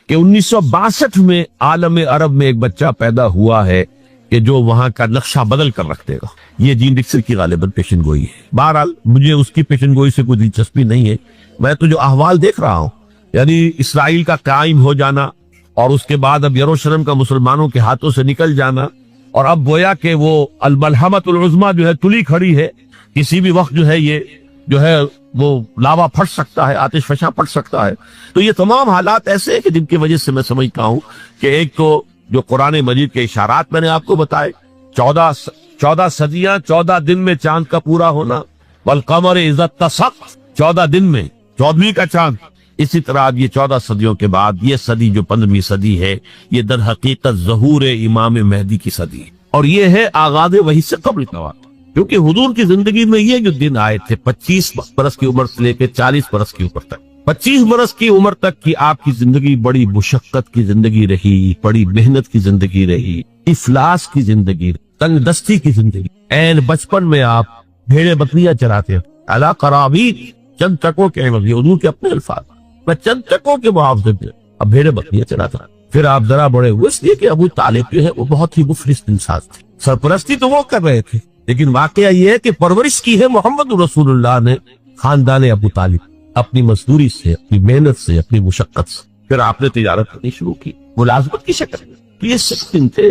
کہ 1962 میں عالم عرب میں ایک بچہ پیدا ہوا ہے کہ جو وہاں کا نقشہ بدل کر رکھ دے گا. یہ جین ڈکسن کی غالباً پیشن گوئی ہے. بہرحال مجھے اس کی پیشن گوئی سے کوئی دلچسپی نہیں ہے. میں تو جو احوال دیکھ رہا ہوں، یعنی اسرائیل کا قائم ہو جانا اور اس کے بعد اب یروشلم کا مسلمانوں کے ہاتھوں سے نکل جانا، اور اب گویا کہ وہ الملحمۃ العظمیٰ جو ہے تلی کھڑی ہے. کسی بھی وقت جو ہے یہ جو ہے وہ لاوا پھٹ سکتا ہے، آتش فشاں پھٹ سکتا ہے. تو یہ تمام حالات ایسے ہیں کہ جن کی وجہ سے میں سمجھتا ہوں کہ ایک تو جو قرآن مجید کے اشارات میں نے آپ کو بتائے، 14 صدیاں 14 دن میں چاند کا پورا ہونا، والقمر اذا اتسق، 14 دن میں 14ویں کا چاند. اسی طرح اب یہ 14 صدیوں کے بعد یہ صدی جو 15ویں صدی ہے، یہ در حقیقت ظہور امام مہدی کی صدی ہے، اور یہ ہے آغاز وحی سے قبل کا واقعہ. کیونکہ حضور کی زندگی میں یہ جو دن آئے تھے 25 برس کی عمر سے لے کے 40 برس کی عمر تک، 25 برس کی عمر تک کی آپ کی زندگی بڑی مشقت کی زندگی رہی، بڑی محنت کی زندگی رہی، افلاس کی زندگی، تنگ دستی کی زندگی. این بچپن میں آپ بھیڑے بکریاں چراتے ہیں، علی قرابین، چند ٹکوں کے عوض، یہ حضور کے اپنے الفاظ، میں چند ٹکوں کے معاوضے پہ اب بھیڑے بکریاں چراتا. پھر آپ ذرا بڑے ہوئے، اس لیے کہ ابو طالب جو ہے وہ بہت ہی مفلس انسان تھے. سرپرستی تو وہ کر رہے تھے، لیکن واقعہ یہ ہے کہ پرورش کی ہے محمد رسول اللہ نے خاندان ابو طالب، اپنی مزدوری سے، اپنی محنت سے، اپنی مشقت سے. پھر آپ نے تجارت کرنی شروع کی ملازمت کی شکل میں. تو یہ سکن تھے.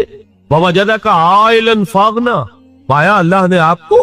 ووجدک عائلا فاغنا، پایا اللہ نے آپ کو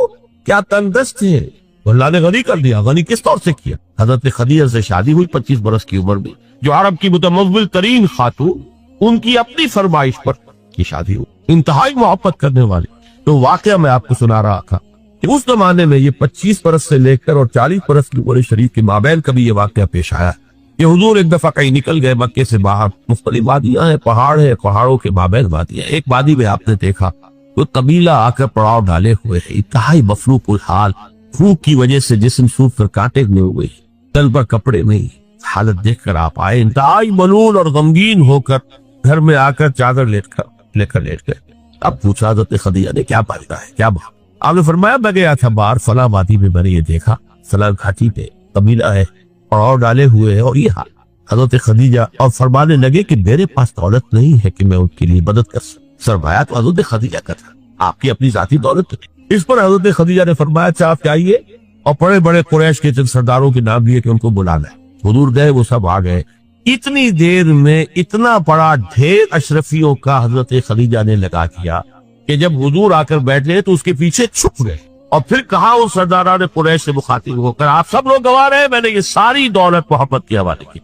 کیا تنگ دست تھے، اللہ نے غنی کر دیا. غنی کس طور سے کیا؟ حضرت خدیجہ سے شادی ہوئی 25 برس کی عمر میں، جو عرب کی متمول ترین خاتون، ان کی اپنی فرمائش پر کی شادی ہوئی، انتہائی محبت کرنے والی. تو واقعہ میں آپ کو سنا رہا تھا کہ اس زمانے میں یہ 25 برس سے لے کر اور 40 برس کی عمر شریف کے مابین کبھی یہ واقعہ پیش آیا کہ حضور ایک دفعہ کہیں نکل گئے مکے سے باہر. مختلف وادیاں ہیں، پہاڑ ہے، پہاڑوں کے مابین وادیاں. ایک وادی میں آپ نے دیکھا وہ قبیلہ آ کر پڑاؤ ڈالے ہوئے ہے، انتہائی مفروق الحال، بھوک کی وجہ سے جسم سوکھ کر کانٹے ہوئے ہوئے، تن پر کپڑے نہیں. حالت دیکھ کر آپ آئے انتہائی ملول اور غمگین ہو کر، گھر میں آ کر چادر لے کر لیٹ گئے. اب پوچھا حضرت خدیجہ نے کیا بات ہے، کیا بات؟ آپ نے فرمایا میں گیا تھا باہر فلاں وادی میں، میں نے یہ دیکھا فلاں گھاٹی پہ قبیلہ ہے، پڑاؤ ڈالے ہوئے ہیں، اور یہ حال. حضرت خدیجہ اور فرمانے لگے کہ میرے پاس دولت نہیں ہے کہ میں ان کے لیے مدد کر سکوں. سرمایہ تو حضرت خدیجہ کا تھا، آپ کی اپنی ذاتی دولت نہیں. اس پر حضرت خدیجہ نے فرمایا اچھا آپ چاہیے، اور بڑے بڑے قریش کے چند سرداروں کے نام لیے کہ ان کو بلانا ہے. حضور گئے، وہ سب آ گئے. اتنی دیر میں اتنا بڑا ڈھیر اشرفیوں کا حضرت خدیجہ نے لگا کیا کہ جب حضور آ کر بیٹھ گئے تو اس کے پیچھے چھپ گئے، اور پھر کہا اس سرداران قریش سے مخاطب ہو کر آپ سب لوگ گواہ رہے، میں نے یہ ساری دولت محمد کے حوالے کی،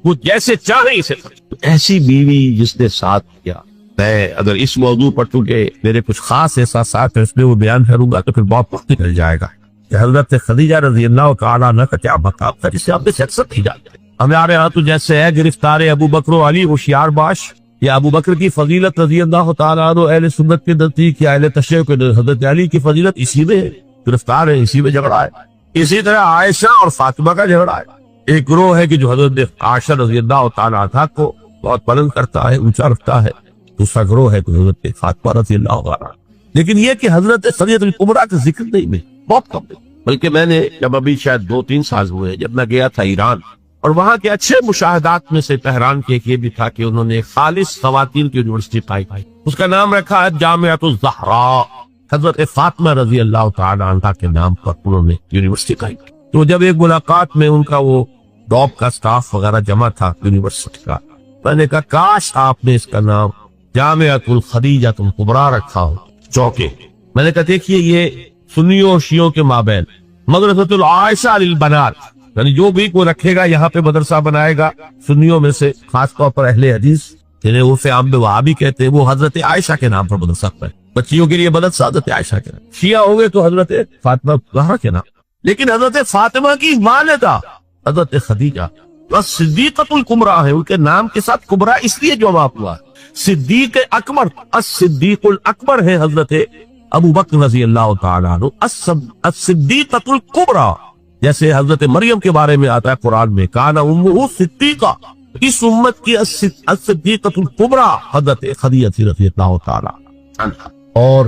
وہ جیسے چاہے اسے. ایسی بیوی جس نے ساتھ کیا. میں اگر اس موضوع پر چونکہ میرے کچھ خاص احساسات ہیں اس میں وہ بیان کروں گا تو پھر بہت وقت نکل جائے گا کہ حضرت خدیجہ رضی اللہ تعالیٰ عنہ کا کیا مقام تھا جسے آپ نے اکثر نہیں جانتے. ہمارے ہاں تو جیسے ہے گرفتار ابو بکر و علی ہوشیار باش، یا ابو بکر کی فضیلت رضی اللہ تعالیٰ عنہ اہل سنت کے نزدیک یا اہل تشیع کے حضرت علی کی فضیلت اسی میں گرفتار ہے، اسی میں جھگڑا ہے. اسی طرح عائشہ اور فاطمہ کا جھگڑا ہے. ایک گروہ ہے کہ جو حضرت عائشہ رضی اللہ تعالیٰ عنہ کو بہت بلند کرتا ہے، اونچا رکھتا ہے. دوسرا گروہ ہے کہ حضرت فاطمہ رضی اللہ عنہ. لیکن یہ کہ حضرت خدیجہ الکبریٰ کا ذکر نہیں میں بہت کم ہے. بلکہ میں نے جب ابھی شاید 2-3 سال ہوئے جب میں گیا تھا ایران، اور وہاں کے اچھے مشاہدات میں سے تہران کے ایک یہ بھی تھا کہ انہوں نے خالص خواتین کی یونیورسٹی پائی، اس کا نام رکھا ہے جامعۃ الزہراء. حضرت فاطمہ رضی اللہ تعالی عنہا کے نام پر انہوں نے یونیورسٹی پائی. تو جب ایک ملاقات میں ان کا وہ ڈاپ کا سٹاف وغیرہ جمع تھا یونیورسٹی کا، میں نے کہا کاش آپ نے اس کا نام جامعۃ الخدیجہ الکبریٰ رکھا ہو چوکے. میں نے کہا دیکھیے یہ سنیوں اور شیعوں کے مابین مدرسۃ العائشہ للبنات، یعنی جو بھی کوئی رکھے گا یہاں پہ مدرسہ بنائے گا سنیوں میں سے، خاص طور پر اہل حدیث جنہیں عرف عام میں وہابی کہتے ہیں، وہ حضرت عائشہ کے نام پر مدرسہ پڑھے. بچیوں کے لیے مدرسہ حضرت عائشہ کے نام، شیعہ ہوں گے تو حضرت فاطمہ زہرا کے نام. لیکن حضرت فاطمہ کی والدہ حضرت خدیجہ صدیقۃ الکبریٰ ہے، ان کے نام کے ساتھ کبریٰ اس لیے جواب ہوا. صدیق اکبر، الصدیق الاکبر ہے حضرت ابو بکر رضی اللہ تعالیٰ عنہ. الصدیقۃ الکبریٰ جیسے حضرت مریم کے بارے میں آتا ہے قرآن میں کان امہ صدیقہ، اس امت کی الصدیقۃ الکبریٰ حضرت خدیجہ رضی اللہ تعالیٰ عنہ. اور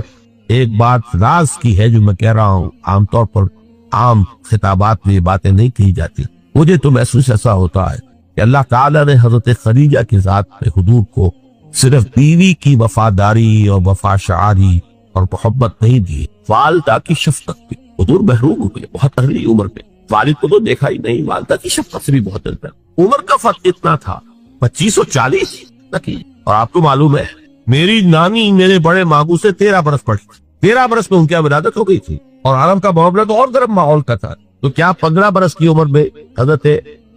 ایک بات راز کی ہے جو میں کہہ رہا ہوں، عام طور پر عام خطابات میں یہ باتیں نہیں کہی جاتی. مجھے تو محسوس ایسا ہوتا ہے کہ اللہ تعالیٰ نے حضرت خدیجہ کی ذات میں حضور کو صرف بیوی کی وفاداری اور وفا شعاری اور محبت نہیں دی، والدہ کی شفقت بھی۔ حضور محروم ہوئے بہت ارلی عمر میں، والد کو تو دیکھا ہی نہیں، والدہ کی شفقت سے بھی بہت ڈرتا۔ عمر کا فرق اتنا تھا 25 اور 40 کی، اور آپ کو معلوم ہے میری نانی میرے بڑے ماموں سے 13 برس پڑی، 13 برس میں ان کی ولادت ہو گئی تھی، اور عالم کا معاملہ تو اور گرم ماحول کا تھا، تو کیا 15 برس کی عمر میں حضرت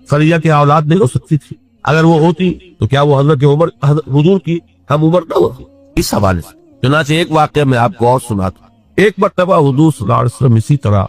خدیجہ کی اولاد نہیں ہو سکتی تھی؟ اگر وہ ہوتی تو کیا وہ حضرت عمر حضور کی ہم عمر نہ ہوتی؟ اس حوالے سے چنانچہ ایک واقعہ میں آپ کو اور سناتا ہوں۔ ایک مرتبہ حضور صلی اللہ علیہ وسلم اسی طرح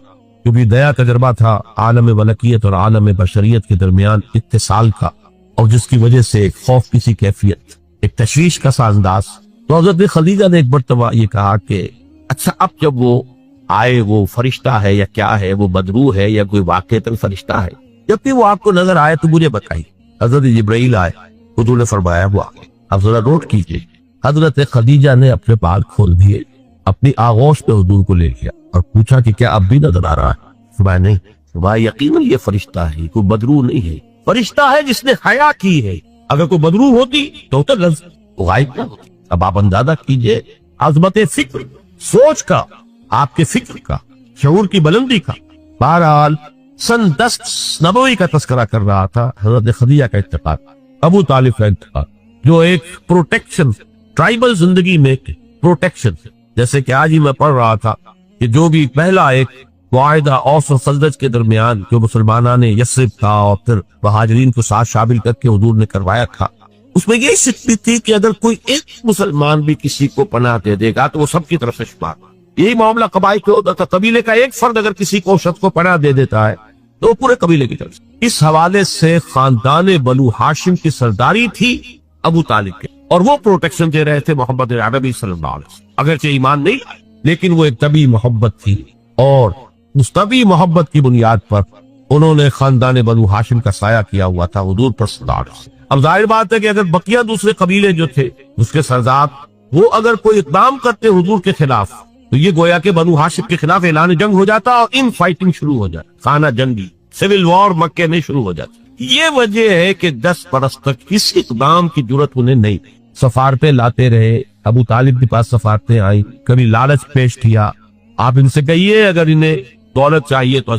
جو بھی نیا تجربہ تھا عالم ملکیت اور عالم بشریت کے درمیان اتصال کا، اور جس کی وجہ سے ایک خوف کسی کیفیت، ایک تشویش کا سا انداز، تو حضرت خدیجہ نے ایک مرتبہ یہ کہا کہ اچھا اب جب وہ آئے وہ فرشتہ ہے یا کیا ہے، وہ بدرو ہے یا کوئی واقعتاً فرشتہ ہے، جب بھی وہ آپ کو نظر آئے تو مجھے بتائیے۔ حضرت جبرائیل آئے، حضور نے فرمایا وہ آگے، اب ذرا نوٹ کیجئے۔ حضرت خدیجہ نے اپنے بال کھول دیے، اپنی آغوش پہ حضور کو لے لیا اور پوچھا کہ کیا اب بھی نظر آ رہا ہے؟ فرمایا نہیں۔ فرمایا یقیناً یہ فرشتہ ہے، کوئی بدرو نہیں ہے، فرشتہ ہے جس نے حیا کی ہے، اگر کوئی بدرو ہوتی تو لفظ غائب نہ ہوتی۔ اب آپ اندازہ کیجئے عظمت فکر، سوچ کا، آپ کے فکر کا، شعور کی بلندی کا۔ بہرحال سن 10 نبوی کا تذکرہ کر رہا تھا، حضرت خدیجہ کا انتقال، ابو طالب کا انتقال، جو ایک پروٹیکشن، ٹرائبل زندگی میں پروٹیکشن، جیسے کہ آج ہی میں پڑھ رہا تھا کہ جو بھی پہلا ایک معاہدہ اوس اور خزرج کے درمیان جو مسلمانوں نے یثرب کا اور پھر مہاجرین کو ساتھ شامل کر کے حضور نے کروایا تھا، اس میں یہی شکل تھی کہ اگر کوئی ایک مسلمان بھی کسی کو پناہ دے دے گا تو وہ سب کی طرف سے شمار۔ یہی معاملہ قبائل کے ہوتا تھا، قبیلے کا ایک فرد اگر کسی کو شخص کو پناہ دے دیتا ہے تو وہ پورے قبیلے کی طرف سے۔ اس حوالے سے خاندان بنو ہاشم کی سرداری تھی ابو طالب کے، اور وہ پروٹیکشن دے رہے تھے محمد عربی صلی اللہ علیہ وسلم، اگرچہ ایمان نہیں لیکن وہ ایک طبی محبت تھی، اور اس طبی محبت کی بنیاد پر انہوں نے خاندان بنو ہاشم کا سایہ کیا ہوا تھا حضور پر صلی اللہ علیہ وسلم۔ اب ظاہر بات ہے کہ اگر بقیہ دوسرے قبیلے جو تھے اس کے سردار وہ اگر کوئی اقدام کرتے حضور کے خلاف تو یہ گویا کہ بنو ہاشم کے خلاف اعلان جنگ ہو جاتا اور ان فائٹنگ شروع ہو جاتی، خانہ جنگی، سول وار مکے میں شروع ہو جاتی۔ یہ وجہ ہے کہ 10 برس تک کسی اقدام کی جرت انہیں نہیں تھی۔ سفارتیں لاتے رہے، ابو طالب کے پاس سفارتیں آئیں، کبھی لالچ پیش کیا، آپ ان سے کہیے اگر انہیں دولت چاہیے تو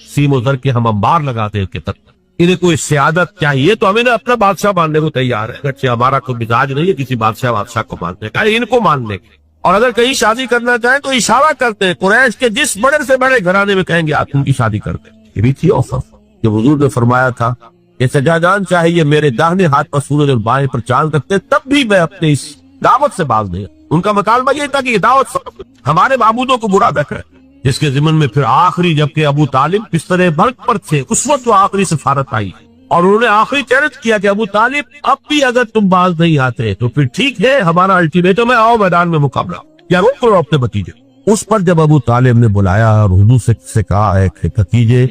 سیم و زر کے ہم انبار لگاتے ہیں کہ تک، انہیں کوئی سیادت چاہیے تو ہمیں اپنا بادشاہ ماننے کو تیار ہے، اگرچہ ہمارا کوئی مزاج نہیں ہے کسی بادشاہ کو ماننے کا، ان کو ماننے کا۔ اور اگر کہیں شادی کرنا چاہیں تو اشارہ کرتے ہیں قریش کے جس بڑے سے بڑے گھرانے میں کہیں گے آپ ان کی شادی کرتے ہیں۔ یہ بھی تھی آفر جب حضور نے فرمایا تھا کہ سجا جان چاہیے میرے داہنے ہاتھ پر سورج اور بائیں پر چاند رکھتے، تب بھی میں اپنے اس دعوت سے باز نہیں۔ ان کا مطالبہ یہ تھا کہ یہ دعوت ہمارے معبودوں کو برا نہ کرے، جس کے ضمن میں پھر آخری جبکہ ابو طالب بستر مرگ پر تھے اس وقت وہ آخری سفارت آئی، اور انہوں نے آخری چیلنج کیا کہ ابو طالب اب بھی اگر تم باز نہیں آتے تو پھر ٹھیک ہے، ہمارا الٹیمیٹم ہے، آؤ میدان میں مقابلہ، یا روک لو اپنے بھتیجے۔ اس پر جب ابو طالب نے بلایا اور حضور سے کہا ہے کہ بھتیجے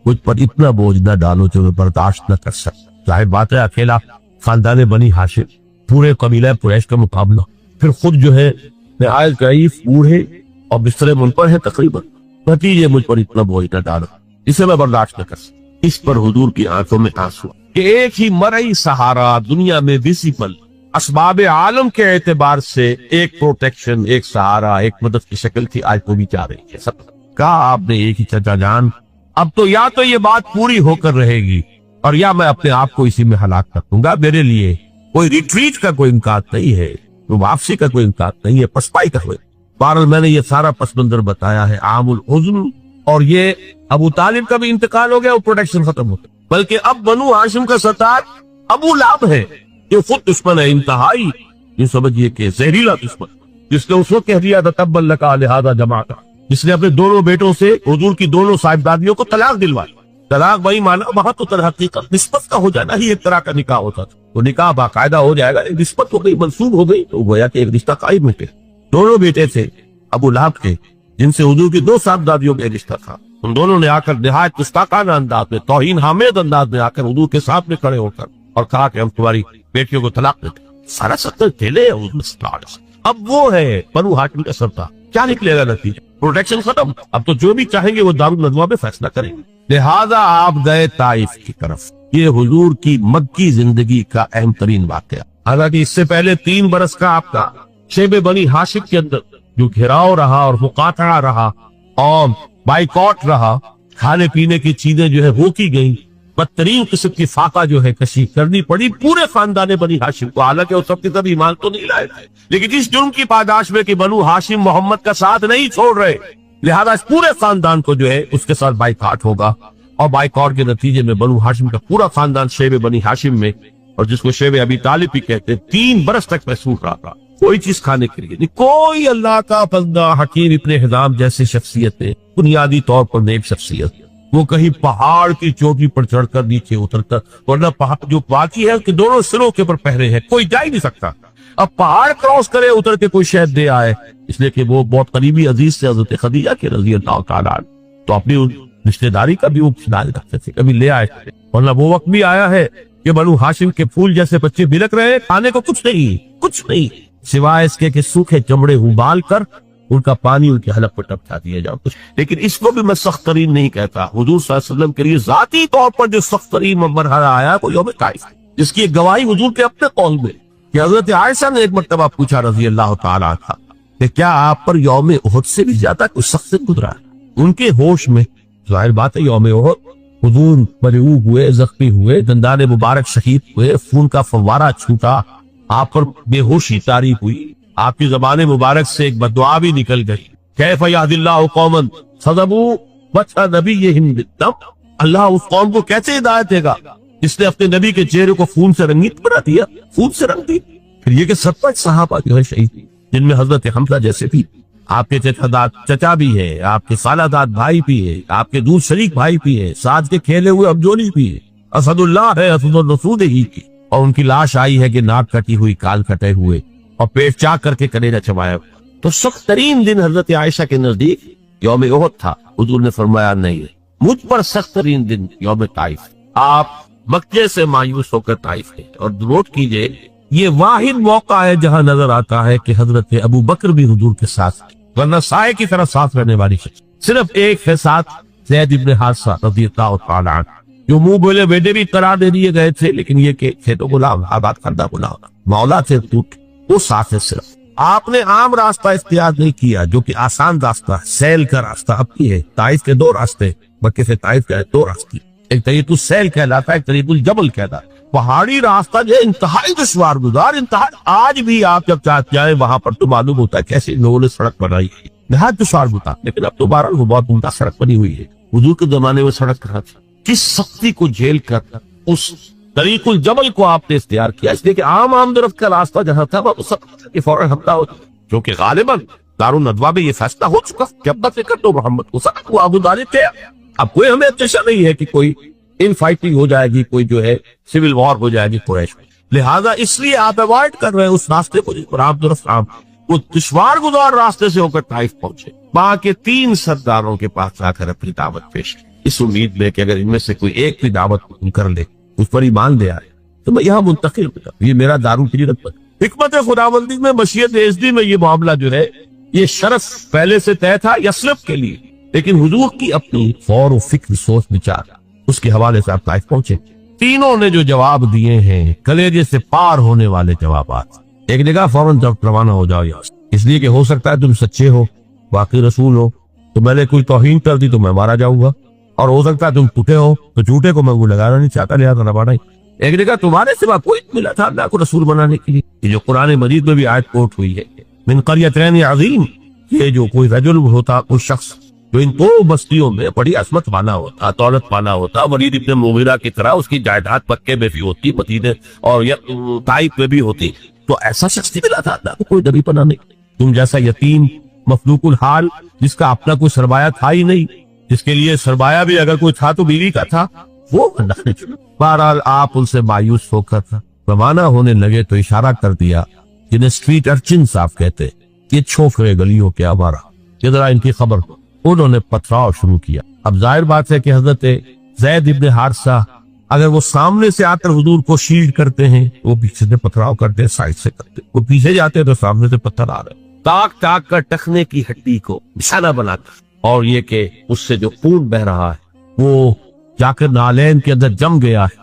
کچھ پر اتنا بوجھ نہ ڈالو جو میں برداشت نہ کر سکتا۔ ظاہر بات ہے اکیلا خاندان بنی ہاشم، پورے قبیلہ قریش کا مقابلہ، پھر خود جو ہے نہایت ضعیف، بوڑھے اور بستر منپر ہے تقریباً، بھتیجے مجھ پر اتنا بوجھ نہ ڈالو، اسے میں برداشت نہ کر سکتا۔ اس پر حضور کی آنکھوں میں آنسو کہ ایک ہی مرئی سہارا دنیا میں ویزیبل اسباب عالم کے اعتبار سے ایک پروٹیکشن، ایک سہارا، ایک مدد کی شکل تھی، آج وہ بھی جا رہی ہے۔ سب کہا آپ نے ایک ہی چچا جان، اب تو یا تو یہ بات پوری ہو کر رہے گی اور یا میں اپنے آپ کو اسی میں ہلاک کر دوں گا۔ میرے لیے کوئی ریٹریٹ کا کوئی امکان نہیں ہے، کوئی واپسی کا کوئی امکان نہیں ہے، پسپائی کا ہوئے۔ بہرحال میں نے یہ سارا پس منظر بتایا ہے عام الحزن، اور یہ ابو طالب کا بھی انتقال ہو گیا، وہ پروٹیکشن ختم ہو گیا، بلکہ اب بنو ہاشم کا سردار ابو لہب ہے، یہ خود دشمن ہے انتہائی، یہ سمجھیے کہ زہریلا دشمن، جس نے اس وقت کہہ دیا تھا تب لکا لہذا جماعتا، جس نے اپنے دونوں بیٹوں سے حضور کی دونوں صاحبزادیوں کو طلاق دلوائی۔ طلاق وہی مانا وہاں تو حقیقت نسبت کا ہو جانا ہی ایک طرح کا نکاح ہوتا تھا، وہ نکاح باقاعدہ ہو جائے گا، نسبت ہو گئی، منسوب ہو گئی، تو گویا کہ ایک رشتہ قائم ہے۔ دونوں بیٹے تھے ابو لہب کے، جن سے حضور کی 2 صاحبزادیوں کا رشتہ تھا، ان دونوں نے آ کر نہایت گستاخانہ انداز میں، توہین حامد انداز میں آ کر حضور کے سامنے کھڑے ہو کر اور کہا کہ ہم تمہاری بیٹیوں کو طلاق دیتے ہیں۔ سارا ستر ٹھیلے حضور صلی اللہ علیہ وسلم۔ اب وہ ہے بنو ہاشم کا سردار، کیا نکلے گا نتیجہ؟ پروٹیکشن ختم، اب تو جو بھی چاہیں گے وہ دارالندوا میں فیصلہ کریں گے۔ لہذا آپ گئے طائف کی طرف، یہ حضور کی مکی زندگی کا اہم ترین واقعہ. حالانکہ اس سے پہلے 3 برس کا آپ کا شیب بنی ہاشم کے اندر جو گھراؤ رہا اور مقاطعہ رہا اور بائیکاٹ رہا، کھانے پینے کی چیزیں جو ہے روکی گئیں، بدترین قسم کی فاقہ جو ہے کشی کرنی پڑی پورے خاندان بنی ہاشم کو. حالانکہ وہ سب کے سب ایمان تو نہیں لائے تھے، لیکن اس جرم کی پاداش میں کہ بنو ہاشم محمد کا ساتھ نہیں چھوڑ رہے، لہذا اس پورے خاندان کو جو ہے اس کے ساتھ بائیکاٹ ہوگا. اور بائیکاٹ کے نتیجے میں بنو ہاشم کا پورا خاندان شیب بنی ہاشم میں، اور جس کو شیب ابی طالب بھی کہتے ہیں، 3 برس تک محسوس رہا تھا کوئی چیز کھانے کے لیے نہیں. کوئی اللہ کا بندہ حکیم ابن حزام جیسی شخصیتیں، بنیادی طور پر نیک شخصیت، وہ کہیں پہاڑ کی چوٹی پر چڑھ کر نیچے اتر کر، ورنہ پہاڑ جو باقی ہے اس کے دونوں سروں کے پر پہرے ہیں، کوئی جا ہی نہیں سکتا. اب پہاڑ کراس کرے اتر کے کوئی شہد دے آئے، اس لیے کہ وہ بہت قریبی عزیز سے حضرت خدیجہ کے رضی اللہ تعالیٰ عنہ، تو اپنی رشتہ داری کا بھی وہ خیال رکھتے تھے، کبھی لے آئے. ورنہ وہ وقت بھی آیا ہے کہ بنو ہاشم کے پھول جیسے بچے بلک رہے، کھانے کو کچھ نہیں سوائے اس کے کہ سوکھے چمڑے ابال کر ان کا پانی ان کے حلق پر ٹپکا دیا جاؤ کچھ. لیکن اس کو بھی میں سخت ترین نہیں کہتا. حضور صلی اللہ علیہ وسلم کے لیے ذاتی طور پر جو سخت ترین مرحلہ آیا وہ یوم طائف، جس کی ایک گواہی حضور کے اپنے قول میں کہ حضرت عائشہ نے ایک مرتبہ پوچھا رضی اللہ تعالیٰ عنہا کہ کیا آپ پر یوم احد سے بھی زیادہ کوئی سخت سے گزرا ہے؟ ان کے ہوش میں ظاہر بات ہے یوم احد حضور مرعوب ہوئے، زخمی ہوئے، دندان مبارک شہید ہوئے، خون کا فوارہ چھوٹا، آپ پر بے ہوشی طاری ہوئی، آپ کی زبان مبارک سے ایک بددعا بھی نکل گئی، کیف یہد اللہ قوما صدبوا وجہ نبیہم بالدم، اللہ اس قوم کو کیسے ہدایت دے گا جس نے اپنے نبی کے چہرے کو خون سے رنگیت بنا دیا، خون سے رنگ دی. پھر یہ کہ 70 صحابہ جو ہے شہید، جن میں حضرت حمزہ جیسے بھی، آپ کے چچا بھی ہے، آپ کے خالہ داد بھائی بھی ہے، آپ کے دور شریک بھائی بھی ہے، ساتھ کے کھیلے ہوئے ابجولی بھی ہے، اسد اللہ ہے، اسد الرسول ہی کی، اور ان کی لاش آئی ہے کہ ناک کٹی ہوئی، کال کٹے ہوئے اور پیٹ چاک کر کے کلیجہ چبایا. تو سخت ترین دن حضرت عائشہ کے نزدیک یوم احد تھا. حضور نے فرمایا نہیں، مجھ پر سخت ترین دن یوم طائف. آپ مکے سے مایوس ہو کر طائف گئے، اور نوٹ کیجئے یہ واحد موقع ہے جہاں نظر آتا ہے کہ حضرت ابو بکر بھی حضور کے ساتھ، ورنہ سائے کی طرح ساتھ رہنے والی شخص صرف ایک ہے ساتھ، زید ابن حارثہ رضی اللہ تعالی عنہ، جو منہ بولے بیٹے بھی قرار دے دیے گئے تھے، لیکن یہ کہ تھے تو غلام، آباد کردہ غلام، مولا تھے ٹوٹ، وہ ساتھ ہے. صرف آپ نے عام راستہ اختیار نہیں کیا جو کہ آسان راستہ ہے، سیل کا راستہ. اب کی ہے طائف کے 2 راستے، مکے سے طائف کے 2 راستے، ایک طریق السیل کہلاتا ہے، ایک طریق الجبل کہلاتا ہے. پہاڑی راستہ جو انتہائی دشوار گزار، انتہائی، آج بھی آپ جب چاہتے جائیں وہاں پر تو معلوم ہوتا ہے کیسے لوگوں نے سڑک بنائی ہے، نہایت دشوار گزار. لیکن اب تو بہرحال وہ بہت عمدہ سڑک بنی ہوئی ہے. حضور کے زمانے میں سڑک کہاں تھی؟ کس سختی کو جھیل کر اس طریق الجبل کو آپ نے اختیار کیا، اس لیے کہ عام درخت کا راستہ جہاں تھا وہ سب فوراً حملہ ہوتا، جو کہ غالباً دارالندوا میں یہ فیصلہ ہو چکا کہ اب تک فکر تو محمد کو سب کو ابو طالب کے. اب کوئی ہمیں اندیشہ نہیں ہے کہ کوئی ان فائٹنگ ہو جائے گی، کوئی جو ہے سول وار ہو جائے گی قریش میں، لہذا اس لیے آپ اوائڈ کر رہے ہیں اس راستے کو جس پر آپ درست عام وہ دشوار گزار راستے سے ہو کر طائف پہنچے. وہاں کے 3 سرداروں کے پاس جا کر اپنی دعوت پیش کی، اس امید میں کہ اگر ان میں سے کوئی ایک بھی دعوت قبول کر لے، اس پر ایمان لے آئے تو میں یہاں منتقل ہو جاؤں. یہ میرا دارالحجرت پر حکمت خداوندی میں، مشیت ازدی میں یہ معاملہ جو ہے یہ شرف پہلے سے طے تھا یثرب کے لیے، لیکن حضور کی اپنی غور و فکر، سوچ وچار، اس کے حوالے سے آپ طائف پہنچے. تینوں نے جو جواب دیے ہیں کلیجے سے پار ہونے والے جوابات. ایک جگہ فوراً جب روانہ ہو جاؤ یہاں سے، اس لیے کہ ہو سکتا ہے تم سچے ہو، واقعی رسول ہو، تو میں نے کوئی توہین کر دی تو میں مارا جاؤں گا، اور ہو سکتا ہے تم جھوٹے ہو تو جھوٹے کو میں لگانا نہیں چاہتا، لہٰذا روانہ ہی. ایک جگہ تمہارے سوا کوئی ملا تھا اللہ کو رسول بنانے کے لیے، یہ جو قرآن مجید میں بھی آیت کوٹ ہوئی ہے، من قریتین عظیم، یہ جو کوئی رجل ہوتا، کوئی شخص جو ان 2 بستیوں میں بڑی عظمت والا ہوتا، دولت والا ہوتا، ولید ابن مغیرہ کی طرح اس کی جائیداد مکے میں بھی ہوتی، مدینے اور طائف میں بھی ہوتی، تو ایسا شخص نہیں ملا تھا اللہ کو کوئی نبی بنانے. تم جیسا یتیم مفلوق الحال جس کا اپنا کوئی سرمایہ تھا ہی نہیں، جس کے لیے سرمایہ بھی اگر کوئی تھا تو بیوی کا تھا، وہ اللہ نے چنا. بہرحال آپ ان سے مایوس ہو کر روانہ ہونے لگے تو اشارہ کر دیا، جنہیں اسٹریٹ ارچنز آپ کہتے، یہ چھوک رہے گلیوں کے ہمارا، یہ ذرا ان کی خبر ہو. انہوں نے پتھراؤ شروع کیا. اب ظاہر بات ہے کہ حضرت زید ابن حارثہ اگر وہ سامنے سے آ کر حضور کو شیلڈ کرتے ہیں، وہ پیچھے سے پتھراؤ کرتے ہیں، سائڈ سے کرتے ہیں. وہ پیچھے جاتے ہیں تو سامنے سے پتھر آ رہے ہیں، تاک تاک کر ٹخنے کی ہڈی کو نشانہ بنا کر، اور یہ کہ اس سے جو خون بہ رہا ہے وہ جا کر نالین کے اندر جم گیا ہے،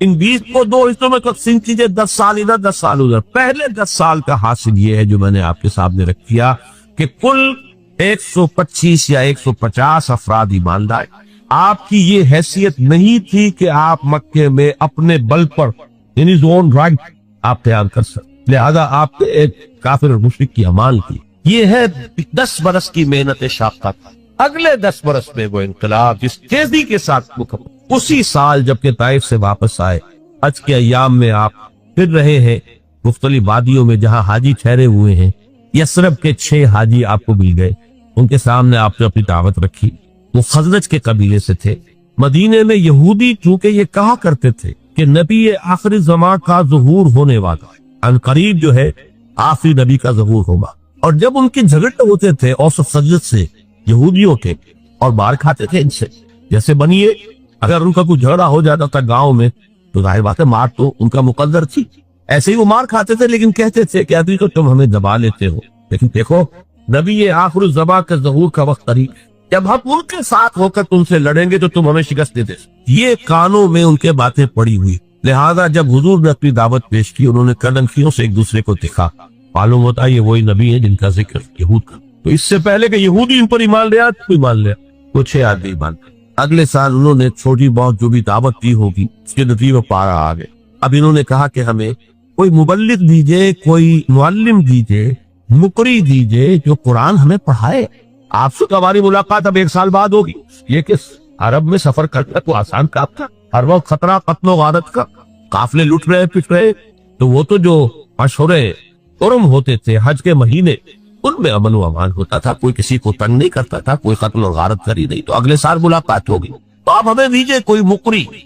ان 20 کو 2 حصوں میں تقسیم کیجئے، 10 سال ادھر 10 سال ادھر۔ پہلے 10 سال کا حاصل یہ ہے جو میں نے آپ کے سامنے رکھ دیا کہ کل 125 یا 150 افراد ایمان لائے۔ آپ کی یہ حیثیت نہیں تھی کہ آپ مکے میں اپنے بل پر ان his own right آپ قیام کر سکتے، لہذا آپ نے ایک کافر اور مشرک کی امان کی۔ یہ ہے 10 برس کی محنت شاقہ۔ اگلے 10 برس میں وہ انقلاب جس تیزی کے ساتھ مکمل، اسی سال جبکہ طائف سے واپس آئے، حج کے ایام میں آپ پھر رہے ہیں مختلف وادیوں میں جہاں حاجی ٹھہرے ہوئے ہیں۔ یثرب کے 6 حاجی آپ کو مل گئے، ان کے سامنے آپ نے اپنی دعوت رکھی۔ وہ خزرج کے قبیلے سے تھے۔ مدینے میں یہودی چونکہ یہ کہا کرتے تھے کہ نبی آخری زمان کا ظہور ہونے والا ہے، ان قریب جو ہے آخری نبی کا ظہور ہوگا، اور جب ان کے جھگڑے ہوتے تھے اوس و خزرج سے یہودیوں کے، اور مار کھاتے تھے ان سے، جیسے بنیے اگر ان کا کوئی جھگڑا ہو جاتا تھا گاؤں میں تو ظاہر بات ہے مار تو ان کا مقدر تھی، ایسے ہی وہ مار کھاتے تھے، لیکن کہتے تھے کہ ابھی تو تم ہمیں دبا لیتے ہو، لیکن دیکھو نبی آخر الزمان کے ظہور کا وقت قریب ہے، جب ہم ان کے ساتھ ہو کر تم سے لڑیں گے تو تم ہمیں شکست دے دے۔ یہ کانوں میں ان کے باتیں پڑی ہوئی، لہذا جب حضور نے اپنی دعوت پیش کی، انہوں نے کلنکیوں سے ایک دوسرے کو دکھا، معلوم ہوتا ہے یہ وہی نبی ہے جن کا ذکر یہود کا۔ تو اس سے پہلے کہ یہودی ان پر ایمان لیا، کوئی مان لیا، کچھ 6 آدمی ایمان لیا۔ اگلے سال انہوں نے چھوٹی بہت جو بھی دعوت دی ہوگی اس کے نتیجے پارا آ گئے۔ اب انہوں نے کہا کہ ہمیں کوئی مبلغ دیجئے، کوئی معلم دیجئے، مقری دیجئے جو قرآن ہمیں پڑھائے۔ آپ سے تو ہماری ملاقات اب 1 سال بعد ہوگی، یہ کہ عرب میں سفر کرنا تو آسان کام تھا، ہر وقت خطرہ قتل و غارت کا، قافلے لٹ رہے پٹ رہے، تو وہ تو جو اشہر حرم ہوتے تھے حج کے مہینے، ان میں امن و امان ہوتا تھا، کوئی کسی کو تنگ نہیں کرتا تھا، کوئی قتل و غارت کری نہیں۔ تو اگلے سال ملاقات ہوگی، تو آپ ہمیں دیجئے کوئی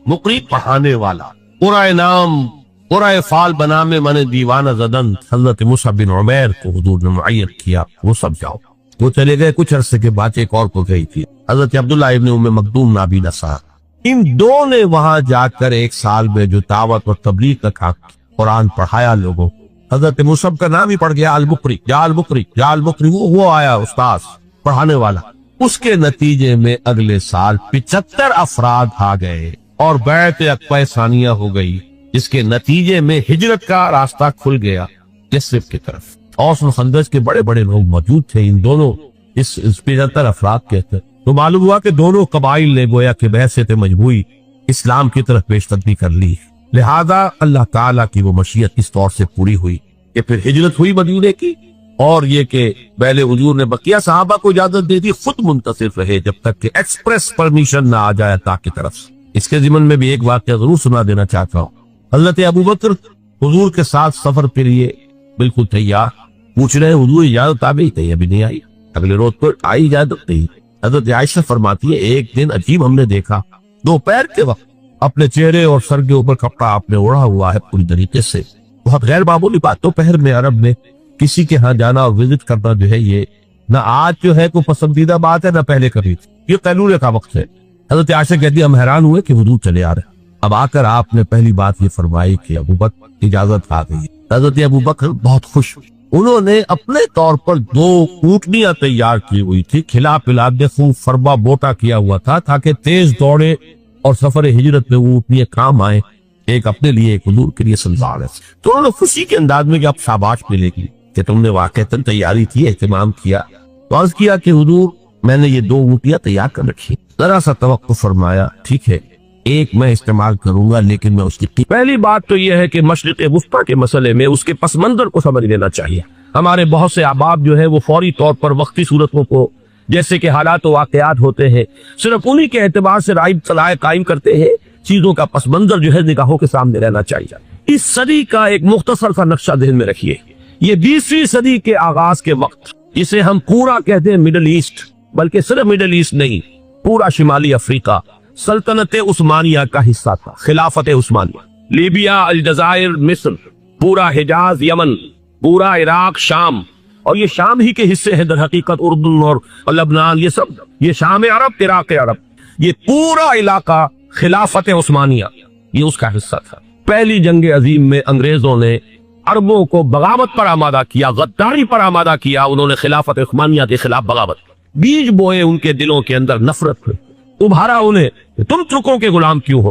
مقری پڑھانے والا، قرآن نام قرآن فال بنا میں من دیوانہ زدن حضرت مصعب بن عمیر کو حضور نے معین کیا، وہ سب جاؤ۔ وہ چلے گئے، کچھ عرصے کے بعد ایک اور کو گئی تھی، حضرت عبداللہ ابن ام مکتوم نابینا صاحب۔ ان دو نے وہاں جا کر 1 سال میں جو دعوت اور تبلیغ کا کام، قرآن پڑھایا لوگوں۔ حضرت مصعب کا نام ہی پڑ گیا البکری، وہ آیا استاذ پڑھانے والا۔ اس کے نتیجے میں اگلے سال 75 افراد آ گئے اور بیعت عقبہ ثانیہ ہو گئی، جس کے نتیجے میں ہجرت کا راستہ کھل گیا یثرب کی طرف۔ اوس و خزرج کے بڑے بڑے لوگ موجود تھے، ان دونوں اس 75 افراد کے تھے۔ تو معلوم ہوا کہ دونوں قبائل نے گویا کہ بعثت مجموعی اسلام کی طرف پیش قدمی کر لی، لہذا اللہ تعالیٰ کی وہ مشیت اس طور سے پوری ہوئی کہ پھر ہجرت ہوئی مدینے کی، اور یہ کہ پہلے حضور نے بقیہ صحابہ کو اجازت دے دی، خود منتصر رہے جب تک کہ ایکسپریس پرمیشن نہ آ جائے عطا کی طرف سے۔ اس کے ضمن میں بھی ایک واقعہ ضرور سنا دینا چاہتا ہوں۔ حضرت ابوبکر حضور کے ساتھ سفر کے لیے بالکل تیار، پوچھ رہے حضور اجازت آ گئی؟ کہیں ابھی نہیں آئی۔ اگلے روز پر آئی اجازت نہیں۔ حضرت عائشہ فرماتی ہے ایک دن عجیب ہم نے دیکھا، دوپہر کے وقت اپنے چہرے اور سر کے اوپر کپڑا آپ نے اوڑھا ہوا ہے پوری طریقے سے، بہت غیر معمولی بات۔ دوپہر میں عرب میں کسی کے ہاں جانا اور وزٹ کرنا جو ہے یہ نہ آج جو ہے کوئی پسندیدہ بات ہے، نہ پہلے کبھی تھی، یہ قیلولے کا وقت ہے۔ حضرت عائشہ کہتی ہم حیران ہوئے کہ حضور چلے آ رہے۔ اب آ کر آپ نے پہلی بات یہ فرمائی کہ ابوبکر اجازت آ گئی۔ حضرت ابوبکر بہت خوش، انہوں نے اپنے طور پر 2 اونٹنیاں تیار کی ہوئی تھی، کھلا پلا کے خوب فربا بوٹا کیا ہوا تھا تاکہ تیز دوڑے اور سفر ہجرت میں وہ اونٹنیاں کام آئیں، ایک اپنے لیے ایک حضور کے لیے سنبھال ہے۔ تو انہوں نے خوشی کے انداز میں کہ اب شاباش ملے گی کہ تم نے واقعتاً تیاری کی، اہتمام کیا۔ تو عرض کیا کہ حضور میں نے یہ 2 اونٹنیاں تیار کر رکھی، ذرا سا توقع فرمایا، ٹھیک ہے ایک میں استعمال کروں گا، لیکن میں اس کی پہلی بات تو یہ ہے کہ مشرق وسطیٰ کے مسئلے میں اس کے پس منظر کو سمجھ لینا چاہیے۔ ہمارے بہت سے احباب جو ہے وہ فوری طور پر وقتی صورتوں کو، جیسے کہ حالات و واقعات ہوتے ہیں، صرف انہی کے اعتبار سے رائے صلاح قائم کرتے ہیں، چیزوں کا پس منظر جو ہے نگاہوں کے سامنے رہنا چاہیے۔ اس صدی کا ایک مختصر سا نقشہ ذہن میں رکھیے، یہ 20ویں صدی کے آغاز کے وقت، جسے ہم پورا کہتے ہیں مڈل ایسٹ، بلکہ صرف مڈل ایسٹ نہیں، پورا شمالی افریقہ سلطنت عثمانیہ کا حصہ تھا، خلافت عثمانیہ، لیبیا، الجزائر، مصر، پورا حجاز، یمن، پورا عراق، شام، اور یہ شام ہی کے حصے ہیں در حقیقت، اردن اور لبنان، یہ سب یہ شام عرب، عراق عرب، یہ پورا علاقہ خلافت عثمانیہ یہ اس کا حصہ تھا۔ پہلی جنگ عظیم میں انگریزوں نے عربوں کو بغاوت پر آمادہ کیا، غداری پر آمادہ کیا، انہوں نے خلافت عثمانیہ کے خلاف بغاوت، بیج بوئے ان کے دلوں کے اندر نفرت، ابھارا انہیں کہ تم ترکوں کے غلام کیوں ہو،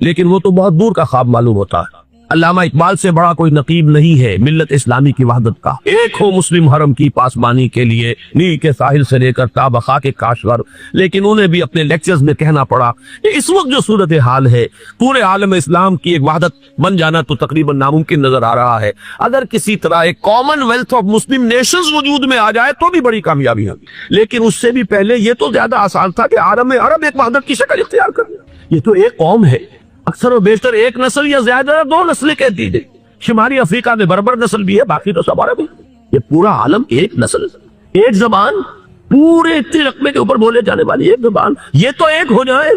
لیکن وہ تو بہت دور کا خواب معلوم ہوتا ہے۔ علامہ اقبال سے بڑا کوئی نقیب نہیں ہے ملت اسلامی کی وحدت کا، ایک ہو مسلم حرم کی پاسبانی کے لیے نیل کے ساحل سے لے کر تا بخا کے کاشغر۔ لیکن انہیں بھی اپنے لیکچرز میں کہنا پڑا کہ اس وقت جو صورتحال ہے پورے عالم اسلام کی ایک وحدت بن جانا تو تقریباً ناممکن نظر آ رہا ہے۔ اگر کسی طرح ایک common wealth of Muslim nations وجود میں آ جائے تو بھی بڑی کامیابی ہوگی، لیکن اس سے بھی پہلے یہ تو زیادہ آسان تھا کہ عالم عرب ایک وحدت کی شکل اختیار کر لیا۔ یہ تو ایک قوم ہے، اکثر و بیشتر ایک نسل یا زیادہ دو نسلیں کہہ دیجیے، شمالی افریقہ میں بربر نسل بھی ہے، باقی تو سب عرب ہے۔ یہ پورا عالم ایک نسل، ایک زبان، پورے اتنے رقبے کے اوپر بولے جانے والی ایک زبان، یہ تو ایک ہو جائے۔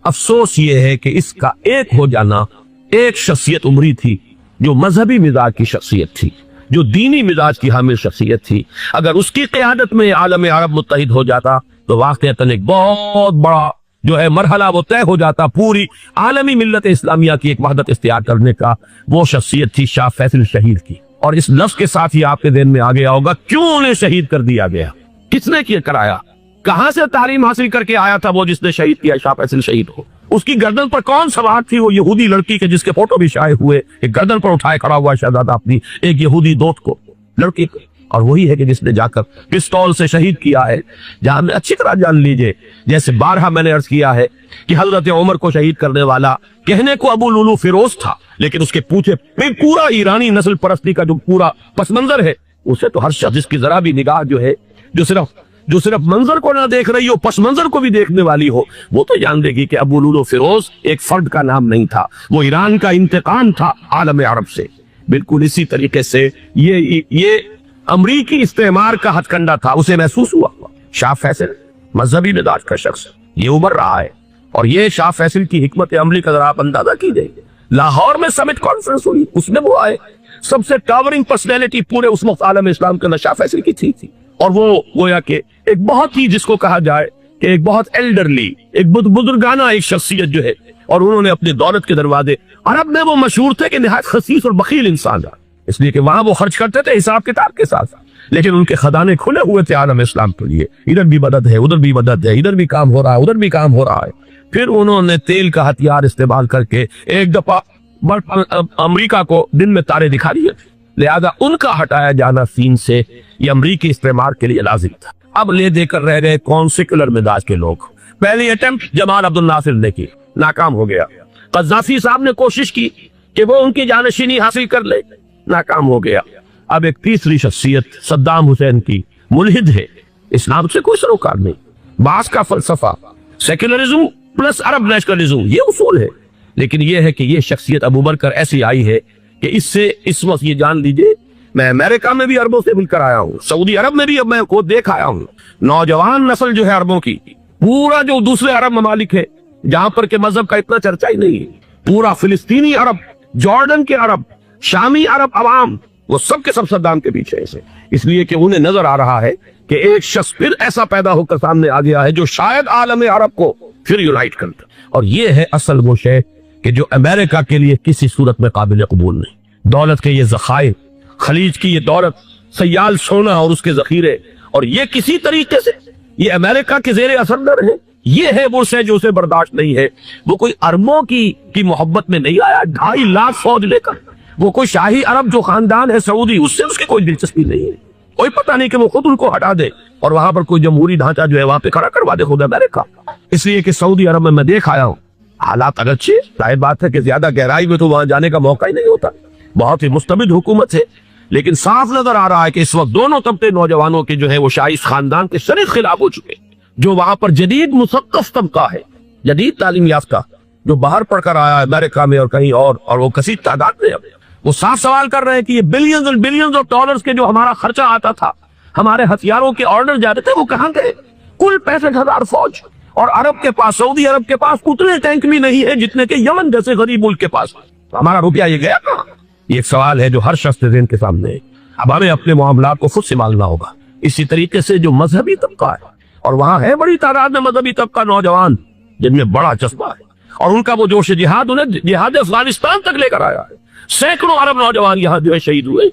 افسوس یہ ہے کہ اس کا ایک ہو جانا ایک شخصیت عمری تھی جو مذہبی مزاج کی شخصیت تھی، جو دینی مزاج کی حامل شخصیت تھی۔ اگر اس کی قیادت میں عالم عرب متحد ہو جاتا تو واقعتاً ایک بہت بڑا جو ہے مرحلہ وہ طے ہو جاتا پوری عالمی ملت اسلامیہ کی ایک وحدت اختیار کرنے کا۔ وہ شخصیت تھی شاہ فیصل شہید کی، اور اس لفظ کے ساتھ ہی آپ کے ذہن میں آ گیا ہوگا کیوں انہیں شہید کر دیا گیا، کس نے کیا کرایا، کہاں سے تعلیم حاصل کر کے آیا تھا وہ جس نے شہید کیا شاہ فیصل شہید کو، اس کی گردن پر کون سوار تھی، وہ یہودی لڑکی کے جس کے فوٹو بھی شائع ہوئے، ایک گردن پر اٹھائے کھڑا ہوا شہزادہ اپنی ایک یہودی دوست کو، لڑکی کو، اور وہی ہے کہ جس نے جا کر پستول سے شہید کیا ہے۔ جہاں میں اچھی طرح جان لیجئے، جیسے بارہا میں نے عرض کیا ہے کہ حضرت عمر کو شہید کرنے والا کہنے کو ابو لولو فیروز تھا، لیکن اس کے پیچھے پورا ایرانی نسل پرستی کا جو پورا پس منظر ہے، اسے تو ہر شخص جس کی ذرا بھی نگاہ جو ہے جو صرف منظر کو نہ دیکھ رہی ہو پس منظر کو بھی دیکھنے والی ہو، وہ تو جان دے گی کہ ابو لولو فیروز ایک فرد کا نام نہیں تھا، وہ ایران کا انتقام تھا عالم عرب سے۔ بالکل اسی طریقے سے یہ امریکی استعمار کا ہتھ کنڈا تھا، اسے محسوس ہوا۔ شاہ فیصل مذہبی مزاج کا شخص یہ ابھر رہا ہے، اور یہ شاہ فیصل کی حکمت عملی کا ذرا آپ اندازہ کیجئے۔ لاہور میں سمٹ کانفرنس ہوئی، اس میں وہ آئے، سب سے ٹاورنگ پرسنالٹی پورے اس وقت عالم اسلام کے اندر شاہ فیصل کی تھی، اور وہ گویا کہ ایک بہت ہی جس کو کہا جائے کہ ایک بہت ایلڈرلی، ایک بزرگانہ ایک شخصیت جو ہے، اور انہوں نے اپنے دولت کے دروازے عرب میں وہ مشہور تھے کہ نہایت خسیس اور بخیل انسان تھا، اس لیے کہ وہاں وہ خرچ کرتے تھے حساب کتاب کے ساتھ، لیکن ان کے خزانے کھلے ہوئے تھے عالم اسلام کے لیے، ادھر بھی مدد ہے، ادھر بھی مدد ہے، ادھر بھی کام ہو رہا ہے، ادھر بھی کام ہو رہا ہے۔ پھر انہوں نے تیل کا ہتھیار استعمال کر کے ایک دفعہ امریکہ کو دن میں تارے دکھا دیے تھے، لہذا ان کا ہٹایا جانا سین سے یہ امریکی استعمار کے لیے لازم تھا۔ اب لے دے کر رہ گئے کون سیکولر مزاج کے لوگ۔ پہلی اٹمپٹ جمال عبد الناصر نے کی، ناکام ہو گیا۔ قذافی صاحب نے کوشش کی کہ وہ ان کی جانشینی حاصل کر لے، ناکام ہو گیا۔ اب ایک تیسری شخصیت صدام حسین کی، ملحد ہے، اسلام سے کوئی سروکار نہیں، باس کا فلسفہ سیکولرزم پلس عرب نیشنلزم یہ اصول ہے، لیکن یہ ہے کہ یہ شخصیت ابو بکر ایسی آئی ہے کہ اس سے اس وقت یہ جان لیجئے میں امریکہ میں بھی عربوں سے مل کر آیا ہوں، سعودی عرب میں بھی اب میں کو دیکھ آیا ہوں، نوجوان نسل جو ہے عربوں کی، پورا جو دوسرے عرب ممالک ہے جہاں پر کہ مذہب کا اتنا چرچا ہی نہیں ہے، پورا فلسطینی عرب، جارڈن کے عرب، شامی عرب عوام، وہ سب کے سب صدام کے پیچھے ہیں، اس لیے کہ انہیں نظر آ رہا ہے کہ ایک شخص پھر ایسا پیدا ہو کر سامنے آ گیا ہے جو شاید عالم عرب کو پھر یونائٹ کرتا، اور یہ ہے اصل وہ شے کہ جو امریکہ کے لیے کسی صورت میں قابل قبول نہیں۔ دولت کے یہ ذخائر، خلیج کی یہ دولت، سیال سونا اور اس کے ذخیرے، اور یہ کسی طریقے سے یہ امریکہ کے زیر اثر نہ رہے، یہ ہے وہ شے جو اسے برداشت نہیں ہے۔ وہ کوئی عربوں کی محبت میں نہیں آیا 2.5 لاکھ فوج لے کر، وہ کوئی شاہی عرب جو خاندان ہے سعودی، اس سے اس کی کوئی دلچسپی نہیں ہے، کوئی پتہ نہیں کہ وہ خود ان کو ہٹا دے اور وہاں پر کوئی جمہوری ڈھانچہ جو ہے وہاں پہ کھڑا کروا دے خود امریکہ۔ اس لیے کہ سعودی عرب میں دیکھ آیا ہوں، حالات اگرچہ ظاہر بات ہے کہ زیادہ گہرائی میں تو وہاں جانے کا موقع ہی نہیں ہوتا، بہت ہی مستبد حکومت ہے، لیکن صاف نظر آ رہا ہے کہ اس وقت دونوں طبقے نوجوانوں کے جو ہے وہ شاہی خاندان کے شدید خلاف ہو چکے، جو وہاں پر جدید مثقف طبقہ ہے، جدید تعلیم یافتہ، جو باہر پڑھ کر آیا ہے امریکہ میں اور کہیں اور وہ کثیر تعداد میں، وہ صاف سوال کر رہے ہیں کہ یہ billions and billions of dollars کے جو ہمارا خرچہ آتا تھا، ہمارے ہتھیاروں کے آرڈر جاتے تھے، وہ کہاں گئے؟ کل 65,000 فوج، اور عرب کے پاس، سعودی عرب کے پاس اتنے ٹینک بھی نہیں ہے جتنے کہ یمن جیسے غریب ملک کے پاس، ہمارا روپیہ یہ گیا کہاں؟ یہ ایک سوال ہے جو ہر شخص کے ذہن کے سامنے ہے۔ اب ہمیں اپنے معاملات کو خود سنبھالنا ہوگا۔ اسی طریقے سے جو مذہبی طبقہ ہے، اور وہاں ہے بڑی تعداد میں مذہبی طبقہ نوجوان جن میں بڑا جذبہ ہے، اور ان کا وہ جوش جہاد انہیں جہاد افغانستان تک لے کر آیا ہے۔ سینکڑوں عرب نوجوان یہاں جو ہے شہید ہوئے،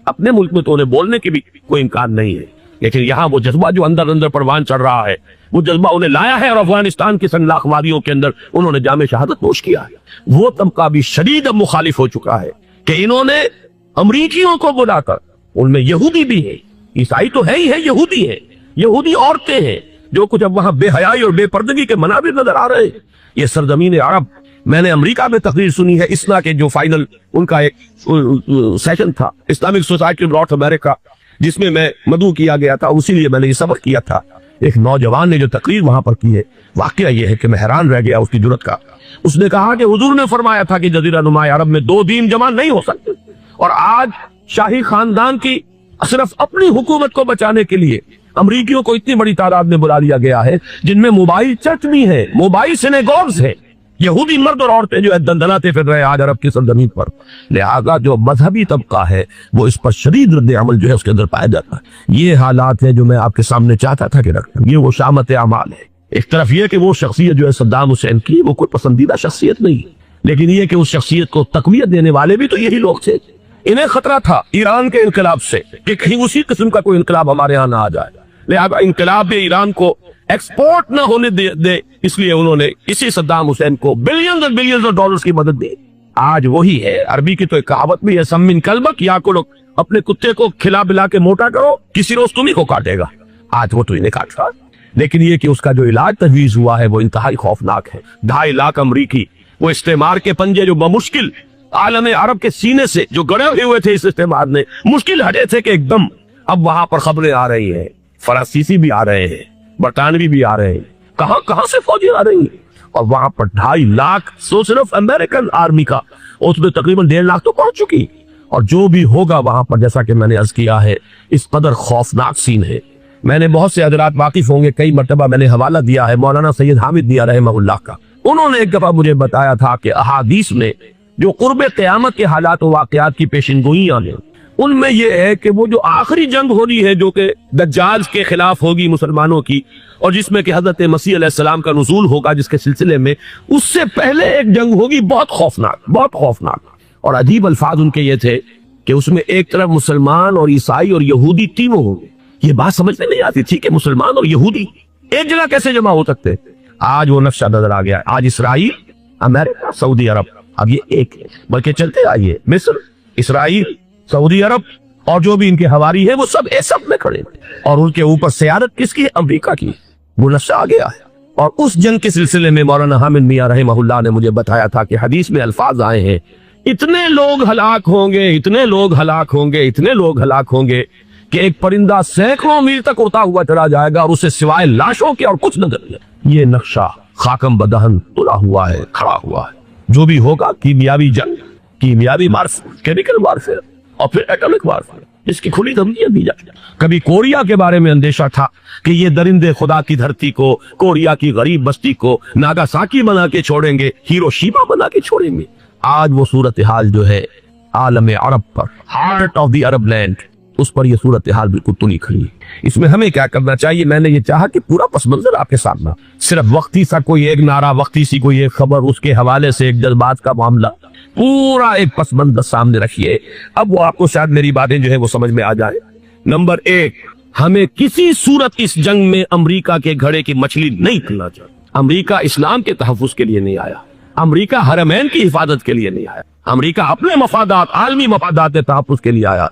اپنے ملک میں تو انہیں بولنے کی بھی کوئی امکان نہیں ہے، لیکن یہاں وہ جذبہ جو اندر اندر پروان چڑھ رہا ہے وہ جذبہ انہیں لایا ہے اور افغانستان کی سنلاخ وادیوں کے اندر انہوں نے جام شہادت نوش کیا ہے۔ وہ طبقہ بھی شدید اب مخالف ہو چکا ہے کہ انہوں نے امریکیوں کو بلا کر، ان میں یہودی بھی ہے، عیسائی تو ہے ہی ہے، یہودی ہے، یہودی عورتیں ہیں، جو کچھ اب وہاں بے حیائی اور بے پردگی کے مناظر نظر آ رہے ہیں۔ یہ سرزمین عرب، میں نے امریکہ میں تقریر سنی ہے اسنا کے جو فائنل ان کا ایک سیشن تھا اسلامک سوسائٹی آف نارتھ امریکہ، جس میں مدعو کیا گیا تھا، اسی لیے میں نے یہ سبق کیا تھا۔ ایک نوجوان نے جو تقریر وہاں پر کی ہے، واقعہ یہ ہے کہ میں حیران رہ گیا اس کی جرأت کا۔ اس نے کہا کہ حضور نے فرمایا تھا کہ جزیرہ نما عرب میں دو دین جمع نہیں ہو سکتے، اور آج شاہی خاندان کی صرف اپنی حکومت کو بچانے کے لیے امریکیوں کو اتنی بڑی تعداد میں بلا لیا گیا ہے، جن میں موبائل چرچ بھی ہے، موبائل سینیگوگز ہے، یہودی مرد اور عورتیں جو ہے دندناتے پھر رہے آج عرب کی سرزمین پر۔ لہذا جو مذہبی طبقہ ہے وہ اس پر شدید رد عمل جو ہے اس کے اندر پایا جاتا ہے۔ یہ حالات ہیں جو میں آپ کے سامنے چاہتا تھا کہ رکھوں۔ یہ وہ شامت اعمال ہے۔ ایک طرف یہ کہ وہ شخصیت جو ہے صدام حسین کی، وہ کوئی پسندیدہ شخصیت نہیں، لیکن یہ کہ اس شخصیت کو تقویت دینے والے بھی تو یہی لوگ تھے۔ انہیں خطرہ تھا ایران کے انقلاب سے کہ کہیں اسی قسم کا کوئی انقلاب ہمارے ہاں نہ آ جائے، لہذا انقلاب ایران کو ایکسپورٹ نہ ہونے دے، اس لیے انہوں نے اسی صدام حسین کو بلینز اور بلینز آف ڈالرز کی مدد دی۔ آج وہی ہے، عربی کی تو ایک کہاوت بھی ہے، سمن کلبک، یا کو لوگ اپنے کتے کو کھلا بلا کے موٹا کرو، کسی روز تمہیں کو کاٹے گا۔ آج وہ تو انہیں کاٹ رہا، لیکن یہ کہ اس کا جو علاج تجویز ہوا ہے وہ انتہائی خوفناک ہے۔ 2.5 لاکھ امریکی وہ استعمار کے پنجے جو بمشکل عالم عرب کے سینے سے جو گڑے ہوئے تھے اس استعمار نے، مشکل ہٹے تھے کہ ایک دم اب وہاں پر خبریں آ رہی ہیں، فرانسیسی بھی آ رہے ہیں، برطانوی بھی آ رہے ہیں، کہاں سے فوجی آ رہی ہیں، اور وہاں پر 2.5 لاکھ سو صرف امریکن آرمی کا، اس میں تقریباً 1.5 لاکھ تو پہنچ چکی، اور جو بھی ہوگا وہاں پر جیسا کہ میں نے عرض کیا ہے اس قدر خوفناک سین ہے۔ میں نے بہت سے حضرات واقف ہوں گے، کئی مرتبہ میں نے حوالہ دیا ہے مولانا سید حامد دیا رحمہ اللہ کا، انہوں نے ایک دفعہ مجھے بتایا تھا کہ احادیث میں جو قرب قیامت کے حالات و واقعات کی پیشن گوئیاں ہیں، ان میں یہ ہے کہ وہ جو آخری جنگ ہو رہی ہے جو کہ دجال کے خلاف ہوگی مسلمانوں کی، اور جس میں کہ حضرت مسیح علیہ السلام کا نزول ہوگا، جس کے سلسلے میں اس سے پہلے ایک جنگ ہوگی بہت خوفناک، بہت خوفناک۔ اور عجیب الفاظ ان کے یہ تھے کہ اس میں ایک طرف مسلمان اور عیسائی اور یہودی تینوں ہوں گے۔ یہ بات سمجھ میں نہیں آتی تھی کہ مسلمان اور یہودی ایک جگہ کیسے جمع ہو سکتے۔ آج وہ نقشہ نظر آ گیا، آج اسرائیل، امریکہ، سعودی عرب اب یہ ایک ہے، بلکہ چلتے آئیے مصر، اسرائیل، سعودی عرب اور جو بھی ان کے حواری ہے وہ سب سب میں کھڑے ہیں، اور ان کے اوپر سیادت کس کی ہے؟ امریکہ کی۔ وہ نقشہ آ گیا ہے، اور اس جنگ کے سلسلے میں مولانا حامد میاں رحمہ اللہ نے مجھے بتایا تھا کہ حدیث میں الفاظ آئے ہیں، اتنے لوگ ہلاک ہوں گے، اتنے لوگ ہلاک ہوں گے، اتنے لوگ ہلاک ہوں گے کہ ایک پرندہ سینکڑوں میل تک اڑتا ہوا چلا جائے گا اور اسے سوائے لاشوں کے اور کچھ نہ کرے۔ یہ نقشہ خاکم بدہن تلا ہوا ہے، کھڑا ہوا ہے۔ جو بھی ہوگا کیمیابی جنگ، کیمیابی وارفیئر، کیمیکل وارفیئر اور پھر ایٹمک وارفیئر، اس کی کھلی دھمکیاں دی جائیں۔ کبھی کوریا کے بارے میں اندیشہ تھا کہ یہ درندے خدا کی دھرتی کو، کوریا کی غریب بستی کو ناگاساکی بنا کے چھوڑیں گے، ہیروشیما بنا کے چھوڑیں گے۔ آج وہ صورتحال جو ہے عالم عرب پر، heart of the Arab land, اس پر یہ صورتحال بالکل تلی کھڑی ہے۔ اس میں ہمیں کیا کرنا چاہیے؟ میں نے یہ چاہا کہ پورا پس منظر آپ کے سامنے، صرف وقتی سا کوئی ایک نعرہ، وقتی سی کوئی ایک خبر، اس کے حوالے سے ایک جذبات کا معاملہ، پورا ایک پس منظر سامنے رکھیے۔ اب وہ آپ کو شاید میری باتیں جو ہے وہ سمجھ میں آ جائیں۔ نمبر 1، ہمیں کسی صورت اس جنگ میں امریکہ کے گھڑے کی مچھلی نہیں کرنا چاہیے۔ امریکہ اسلام کے تحفظ کے لیے نہیں آیا، امریکہ حرمین کی حفاظت کے لیے نہیں آیا، امریکہ اپنے مفادات، عالمی مفادات کے تحفظ کے لیے آیا،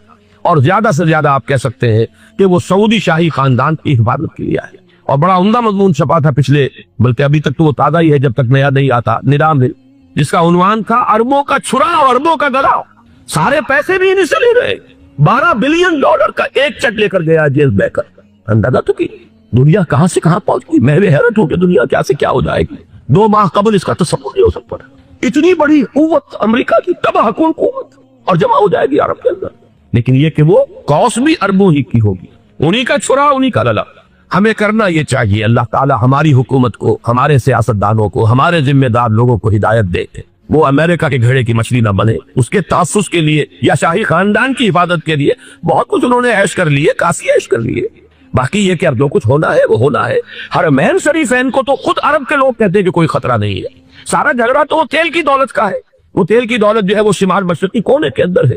اور زیادہ سے زیادہ آپ کہہ سکتے ہیں کہ وہ سعودی شاہی خاندان کی حفاظت کے لیے آیا۔ اور بڑا عمدہ مضمون چھپا تھا پچھلے، بلکہ ابھی تک تو وہ تازہ ہی ہے جب تک نیا نہیں آتا، نظام ہے، جس کا عنوان تھا اربوں کا چھرا اور اربوں کا گدا۔ سارے پیسے بھی انہیں سے لے رہے، $12 بلین کا ایک چیک لے کر گیا جیمز بیکر۔ اندازہ تو کی دنیا کہاں سے کہاں پہنچ گئی، میں بھی حیرت ہوں کہ دنیا کیا سے کیا ہو جائے گی۔ 2 ماہ قبل اس کا تصور نہیں ہو سکتا، اتنی بڑی قوت امریکہ کی، تباہ کن قوت، اور جمع ہو جائے گی عرب کے اندر۔ لیکن یہ کہ وہ کوس بھی اربوں ہی کی ہوگی، انہی کا چھرا، انہی کا للا۔ ہمیں کرنا یہ چاہیے، اللہ تعالی ہماری حکومت کو، ہمارے سیاستدانوں کو، ہمارے ذمہ دار لوگوں کو ہدایت دے، وہ امریکہ کے گھڑے کی مچھلی نہ بنے۔ اس کے تحفظ کے لیے یا شاہی خاندان کی حفاظت کے لیے بہت کچھ انہوں نے عیش کر لیے، کافی عیش کر لیے۔ باقی یہ کہ اب جو کچھ ہونا ہے وہ ہونا ہے۔ حرمین شریفین کو تو خود عرب کے لوگ کہتے ہیں کہ کوئی خطرہ نہیں ہے۔ سارا جھگڑا تو وہ تیل کی دولت کا ہے، وہ تیل کی دولت جو ہے وہ شمال مشرقی کونے کے اندر ہے،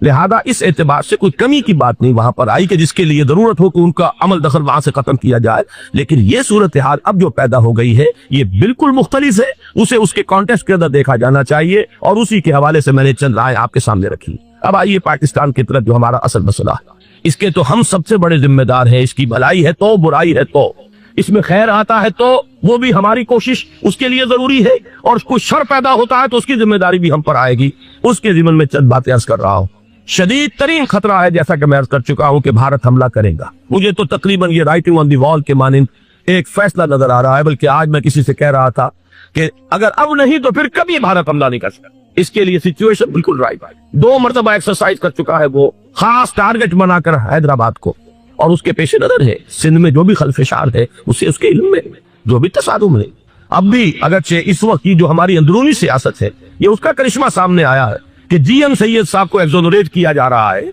لہذا اس اعتبار سے کوئی کمی کی بات نہیں وہاں پر آئی کہ جس کے لیے ضرورت ہو کہ ان کا عمل دخل وہاں سے ختم کیا جائے، لیکن یہ صورتحال اب جو پیدا ہو گئی ہے یہ بالکل مختلف ہے، اسے اس کے کانٹیکسٹ کے اندر دیکھا جانا چاہیے، اور اسی کے حوالے سے میں نے چند رائے آپ کے سامنے رکھی۔ اب آئیے پاکستان کی طرف، جو ہمارا اصل مسئلہ ہے، اس کے تو ہم سب سے بڑے ذمہ دار ہیں۔ اس کی بھلائی ہے تو، برائی ہے تو، اس میں خیر آتا ہے تو وہ بھی ہماری کوشش اس کے لیے ضروری ہے، اور کوئی شر پیدا ہوتا ہے تو اس کی ذمہ داری بھی ہم پر آئے گی۔ اس کے ضمن میں چند باتیں عرض کر رہا ہوں۔ شدید ترین خطرہ ہے، جیسا کہ میں عرض کر چکا ہوں، کہ بھارت حملہ کرے گا۔ مجھے تو تقریباً یہ رائٹنگ آن دی وال کے مانند ایک فیصلہ نظر آ رہا ہے، بلکہ آج میں کسی سے کہہ رہا تھا کہ اگر اب نہیں تو پھر کبھی بھارت حملہ نہیں کر سکتا۔ اس کے لیے سچویشن بالکل رائٹ ہے۔ 2 مرتبہ ایکسرسائز کر چکا ہے وہ، خاص ٹارگٹ بنا کر حیدرآباد کو، اور اس کے پیش نظر ہے سندھ میں جو بھی خلفشار ہے اسے اس کے علم میں جو بھی تصادم ہے۔ اب بھی اگرچہ اس وقت کی جو ہماری اندرونی سیاست ہے، یہ اس کا کرشمہ سامنے آیا ہے کہ جی ایم سید صاحب کو ایگزونریٹ کیا جا رہا ہے،